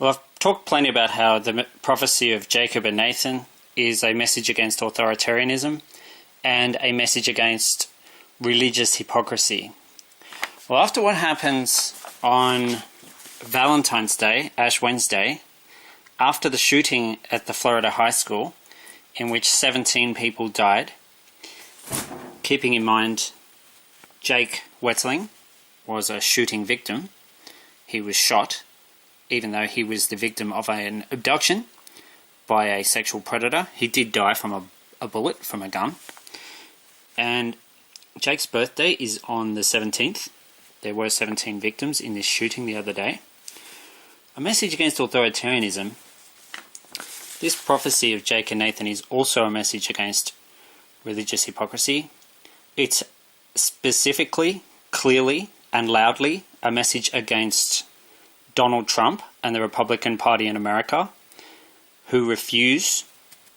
Well, I've talked plenty about how the prophecy of Jacob and Nathan is a message against authoritarianism and a message against religious hypocrisy. Well, after what happens on Valentine's Day, Ash Wednesday, after the shooting at the Florida high school, in which 17 people died, keeping in mind Jake Wetling was a shooting victim. He was shot, even though he was the victim of an abduction by a sexual predator. He did die from a bullet from a gun. And Jake's birthday is on the 17th. There were 17 victims in this shooting the other day. A message against authoritarianism. This prophecy of Jake and Nathan is also a message against religious hypocrisy. It's specifically, clearly, and loudly a message against Donald Trump and the Republican Party in America, who refuse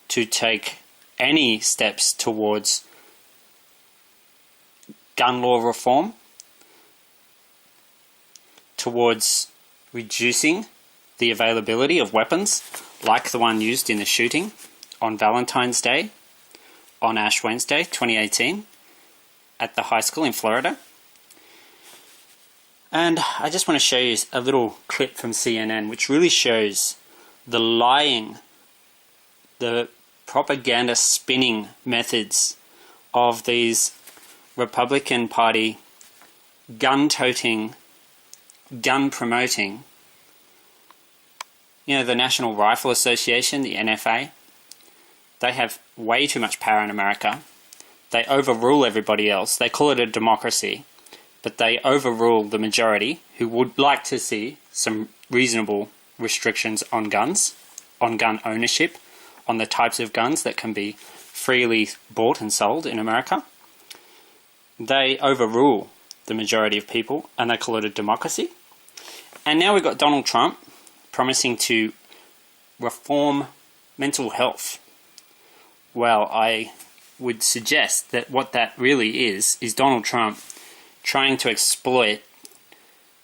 to take any steps towards gun law reform, towards reducing the availability of weapons like the one used in the shooting on Valentine's Day, on Ash Wednesday 2018, at the high school in Florida. And I just want to show you a little clip from CNN which really shows the lying, the propaganda spinning methods of these Republican Party gun-toting, gun-promoting, the National Rifle Association, the NFA. They have way too much power in America. They overrule everybody else. They call it a democracy, but they overrule the majority who would like to see some reasonable restrictions on guns, on gun ownership, on the types of guns that can be freely bought and sold in America. They overrule the majority of people and they call it a democracy. And now we've got Donald Trump promising to reform mental health. Well, I would suggest that what that really is Donald Trump trying to exploit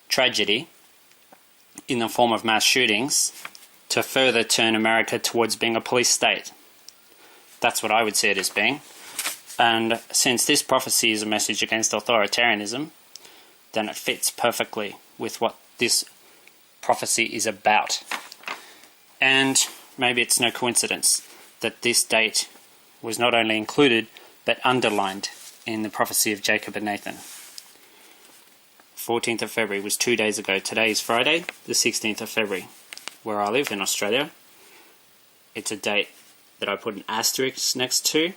tragedy in the form of mass shootings to further turn America towards being a police state. That's what I would see it as being. And since this prophecy is a message against authoritarianism, then it fits perfectly with what this prophecy is about. And maybe it's no coincidence that this date was not only included, but underlined in the prophecy of Jacob and Nathan. 14th of February was 2 days ago. Today is Friday, the 16th of February, where I live in Australia. It's a date that I put an asterisk next to.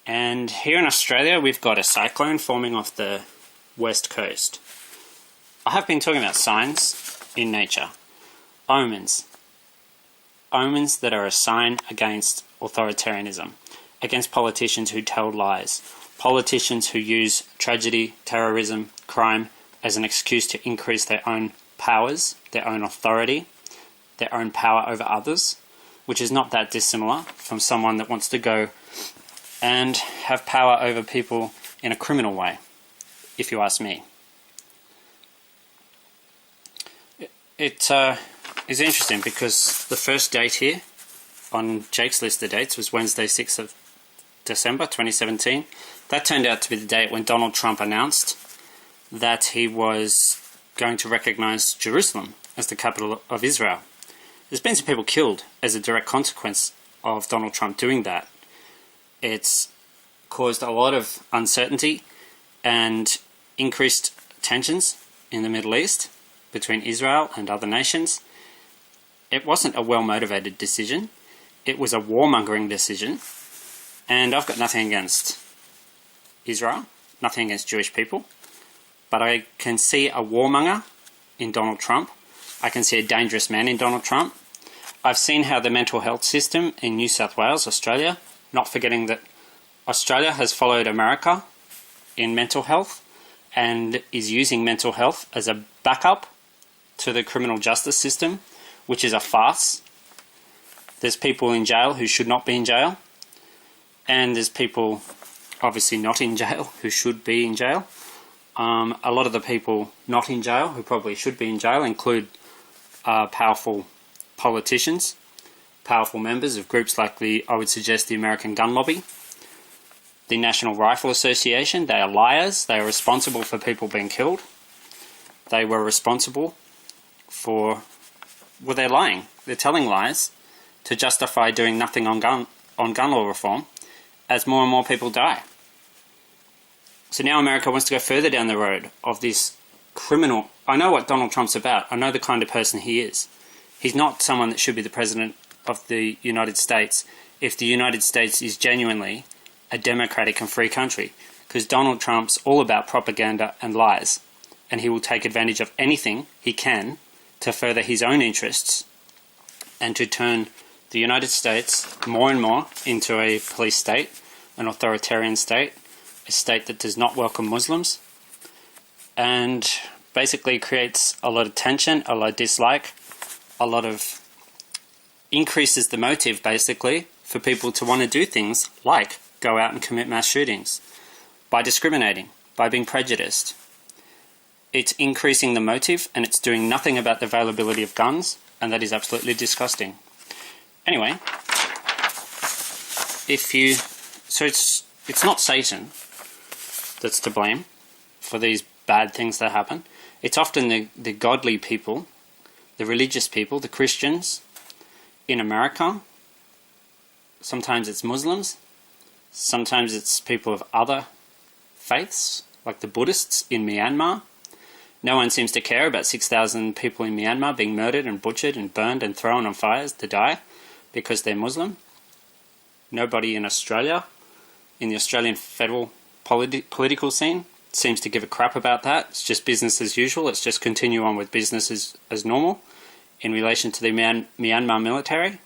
And here in Australia, we've got a cyclone forming off the west coast. I have been talking about signs in nature. Omens. Omens that are a sign against authoritarianism, against politicians who tell lies, politicians who use tragedy, terrorism, crime as an excuse to increase their own powers, their own authority, their own power over others, which is not that dissimilar from someone that wants to go and have power over people in a criminal way, if you ask me. It is interesting because the first date here on Jake's list of dates was Wednesday, 6th of December 2017. That turned out to be the date when Donald Trump announced that he was going to recognize Jerusalem as the capital of Israel. There's been some people killed as a direct consequence of Donald Trump doing that. It's caused a lot of uncertainty and increased tensions in the Middle East between Israel and other nations. It wasn't a well-motivated decision. It was a warmongering decision. And I've got nothing against Israel, nothing against Jewish people. But I can see a warmonger in Donald Trump. I can see a dangerous man in Donald Trump. I've seen how the mental health system in New South Wales, Australia, not forgetting that Australia has followed America in mental health and is using mental health as a backup to the criminal justice system, which is a farce. There's people in jail who should not be in jail, and there's people obviously not in jail who should be in jail. A lot of the people not in jail who probably should be in jail include are powerful politicians, powerful members of groups like I would suggest the American Gun Lobby, the National Rifle Association. They are liars. They are responsible for people being killed. They were responsible for, well, they're lying. They're telling lies to justify doing nothing on gun law reform as more and more people die. So now America wants to go further down the road of this criminal. I know what Donald Trump's about. I know the kind of person he is. He's not someone that should be the president of the United States if the United States is genuinely a democratic and free country. Because Donald Trump's all about propaganda and lies. And he will take advantage of anything he can to further his own interests and to turn the United States more and more into a police state, an authoritarian state, a state that does not welcome Muslims, and basically creates a lot of tension, a lot of dislike, a lot of increases the motive basically for people to want to do things like go out and commit mass shootings by discriminating, by being prejudiced. It's increasing the motive and it's doing nothing about the availability of guns, and that is absolutely disgusting. Anyway, it's not Satan that's to blame for these bad things that happen. It's often the godly people, the religious people, the Christians in America. Sometimes it's Muslims. Sometimes it's people of other faiths, like the Buddhists in Myanmar. No one seems to care about 6,000 people in Myanmar being murdered and butchered and burned and thrown on fires to die because they're Muslim. Nobody in Australia, in the Australian federal political scene, seems to give a crap about that. It's just business as usual. It's just continue on with business as normal in relation to the Myanmar military.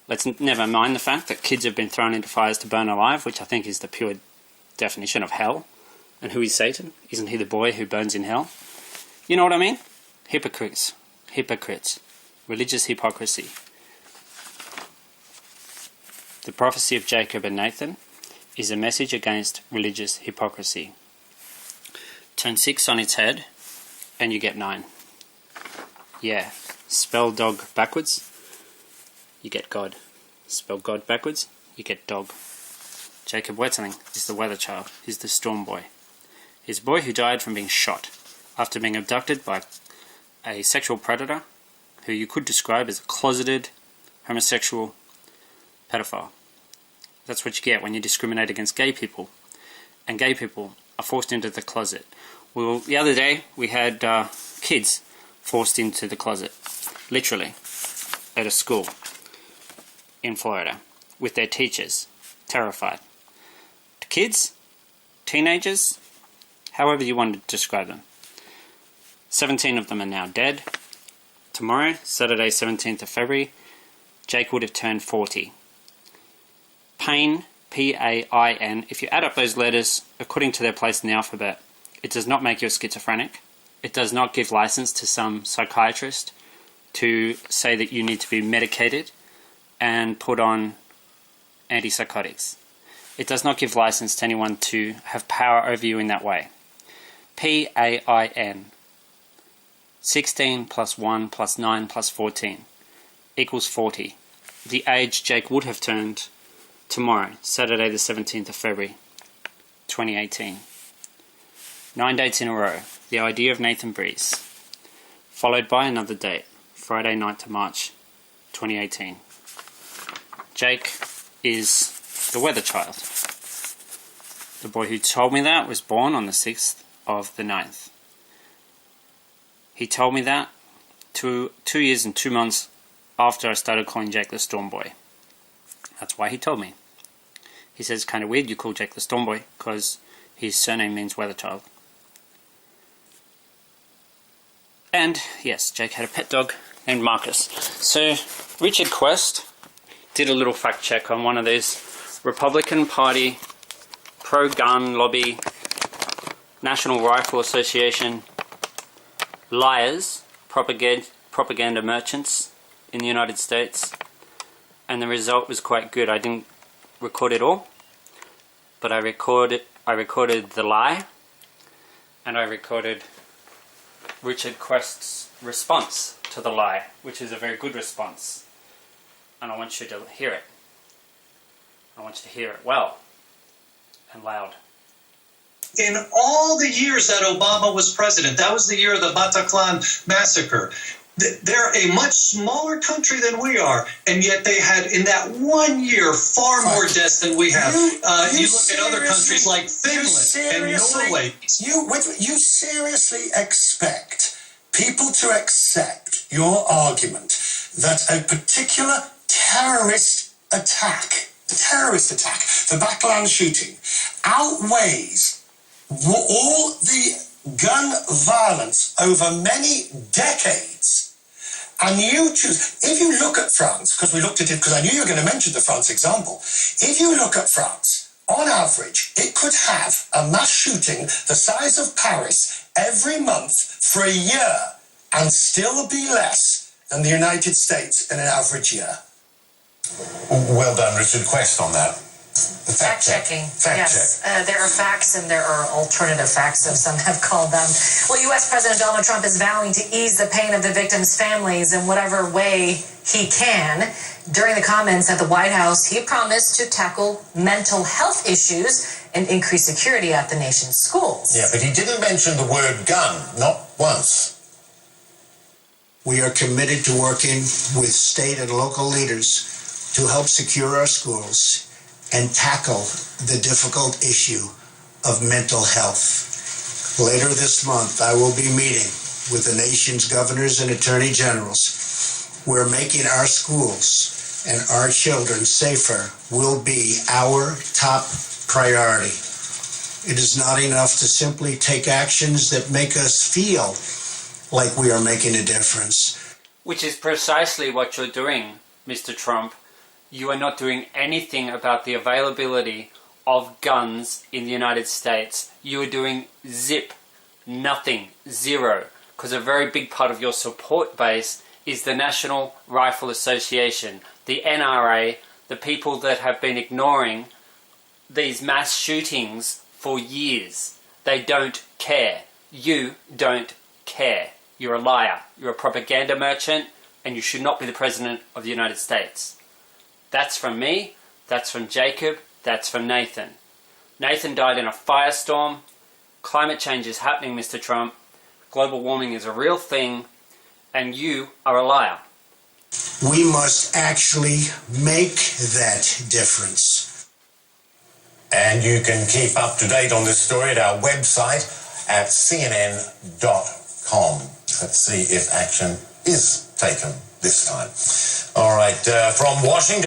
Let's never mind the fact that kids have been thrown into fires to burn alive, which I think is the pure definition of hell. And who is Satan? Isn't he the boy who burns in hell? You know what I mean? Hypocrites. Religious hypocrisy. The prophecy of Jacob and Nathan is a message against religious hypocrisy. Turn 6 on its head and you get 9. Yeah. Spell dog backwards, you get God. Spell God backwards, you get dog. Jacob Wetterling is the weather child. He's the storm boy. He's a boy who died from being shot after being abducted by a sexual predator who you could describe as a closeted homosexual pedophile. That's what you get when you discriminate against gay people. And gay people are forced into the closet. Well, the other day we had kids forced into the closet, literally, at a school in Florida with their teachers, terrified. The kids, teenagers, however you want to describe them. 17 of them are now dead. Tomorrow, Saturday 17th of February, Jake would have turned 40. Pain, P-A-I-N, if you add up those letters according to their place in the alphabet, it does not make you a schizophrenic. It does not give license to some psychiatrist to say that you need to be medicated and put on antipsychotics. It does not give license to anyone to have power over you in that way. P-A-I-N. 16 plus 1 plus 9 plus 14 equals 40. The age Jake would have turned tomorrow, Saturday the 17th of February, 2018. 9 dates in a row. The idea of Nathan Breeze. Followed by another date, Friday 9th of March, 2018. Jake is the weather child. The boy who told me that was born on the 6th of the 9th. He told me that 2 years and 2 months after I started calling Jake the Storm Boy. That's why he told me. He says it's kind of weird you call Jake the Storm Boy because his surname means weather child. And yes, Jake had a pet dog named Marcus. So Richard Quest did a little fact check on one of these Republican Party, pro-gun lobby, National Rifle Association liars, propaganda merchants in the United States, and the result was quite good. I didn't record it all, but I recorded the lie, and I recorded Richard Quest's response to to the lie, which is a very good response. And I want you to hear it. I want you to hear it well and loud. In all the years that Obama was president, that was the year of the Bataclan massacre. They're a much smaller country than we are, and yet they had, in that 1 year, far more deaths than we have. You look at other countries like Finland and Norway. You seriously expect people to accept your argument that a particular terrorist attack, the Bataclan shooting, outweighs all the gun violence over many decades? And you choose, if you look at France, because we looked at it, because I knew you were going to mention the France example, if you look at France, on average, it could have a mass shooting the size of Paris every month for a year and still be less than the United States in an average year. Well done, Richard Quest, on that. Fact-checking. Fact-check. There are facts and there are alternative facts, as some have called them. Well, U.S. President Donald Trump is vowing to ease the pain of the victims' families in whatever way he can. During the comments at the White House, he promised to tackle mental health issues and increase security at the nation's schools. Yeah, but he didn't mention the word gun, not once. We are committed to working with state and local leaders to help secure our schools and tackle the difficult issue of mental health. Later this month, I will be meeting with the nation's governors and attorney generals. We're making our schools and our children safer will be our top priority. It is not enough to simply take actions that make us feel like we are making a difference. Which is precisely what you're doing, Mr. Trump. You are not doing anything about the availability of guns in the United States. You are doing zip, nothing, zero, because a very big part of your support base is the National Rifle Association, the NRA, the people that have been ignoring these mass shootings for years. They don't care. You don't care. You're a liar. You're a propaganda merchant, and you should not be the President of the United States. That's from me, that's from Jacob, that's from Nathan. Nathan died in a firestorm. Climate change is happening, Mr. Trump. Global warming is a real thing, and you are a liar. We must actually make that difference. And you can keep up to date on this story at our website at cnn.com. Let's see if action is taken this time. All right, from Washington.